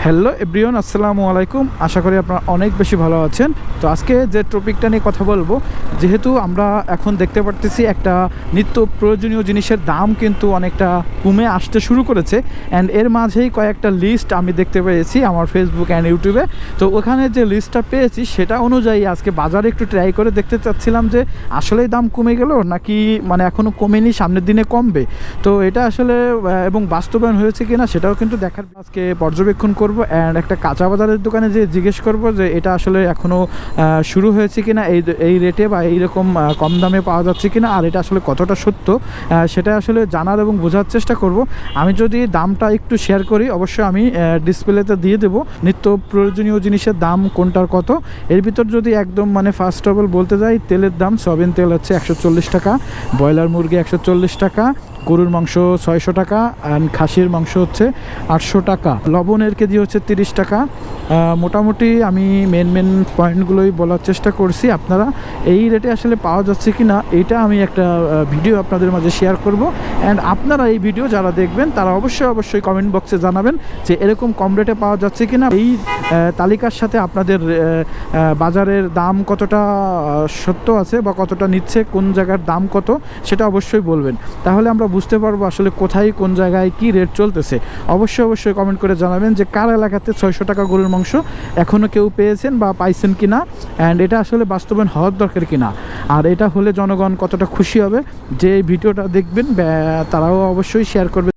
Hello everyone, আসসালামু আলাইকুম। আশা করি আপনারা অনেক বেশি ভালো আছেন। তো আজকে যে টপিকটা নিয়ে কথা বলবো, যেহেতু আমরা এখন দেখতে পারতেছি একটা নিত্য প্রয়োজনীয় জিনিসের দাম কিন্তু অনেকটা কমে আসতে শুরু করেছে। অ্যান্ড এর মাঝেই কয়েকটা লিস্ট আমি দেখতে পেয়েছি আমার ফেসবুক অ্যান্ড ইউটিউবে। তো ওখানে যে লিস্টটা পেয়েছি সেটা অনুযায়ী আজকে বাজারে একটু ট্রাই করে দেখতে চাচ্ছিলাম যে আসলেই দাম কমে গেল নাকি মানে এখনও কমেনি, সামনের দিনে কমবে। তো এটা আসলে এবং বাস্তবায়ন হয়েছে কিনা সেটাও কিন্তু দেখার আজকে পর্যবেক্ষণ করব। অ্যান্ড একটা কাঁচা বাজারের দোকানে যে জিজ্ঞেস করব যে এটা আসলে এখনও শুরু হয়েছে কিনা, এই রেটে বা এইরকম কম দামে পাওয়া যাচ্ছে কিনা, আর এটা আসলে কতটা সত্য সেটা আসলে জানার এবং বোঝার চেষ্টা করব। আমি যদি দামটা একটু শেয়ার করি, অবশ্যই আমি ডিসপ্লেতে দিয়ে দেবো নিত্য প্রয়োজনীয় জিনিসের দাম কোনটার কত। এর ভিতর যদি একদম মানে ফার্স্ট অফ অল বলতে যাই, তেলের দাম সয়াবিন তেল হচ্ছে 140 টাকা, ব্রয়লার মুরগি 140 টাকা, গরুর মাংস 600 টাকা, অ্যান্ড খাসির মাংস হচ্ছে 800 টাকা, লবণের কেজি হচ্ছে 30 টাকা। মোটামুটি আমি মেন পয়েন্টগুলোই বলার চেষ্টা করছি। আপনারা এই রেটে আসলে পাওয়া যাচ্ছে কি না এইটা আমি একটা ভিডিও আপনাদের মাঝে শেয়ার করব। অ্যান্ড আপনারা এই ভিডিও যারা দেখবেন তারা অবশ্যই কমেন্ট বক্সে জানাবেন যে এরকম কম রেটে পাওয়া যাচ্ছে কি না। এই তালিকার সাথে আপনাদের বাজারের দাম কতটা সত্য আছে বা কতটা নিচ্ছে, কোন জায়গার দাম কত, সেটা অবশ্যই বলবেন। তাহলে আমরা বুঝতে পারবো আসলে কোথায় কোন জায়গায় কি রেট চলতেছে। অবশ্যই কমেন্ট করে জানাবেন যে কার এলাকাতে 600 টাকা গরুর মাংস এখনও কেউ পেয়েছেন বা পাইছেন কিনা, অ্যান্ড এটা আসলে বাস্তবায়ন হওয়ার দরকার কিনা। আর এটা হলে জনগণ কতটা খুশি হবে, যে ভিডিওটা দেখবেন তারাও অবশ্যই শেয়ার করবে।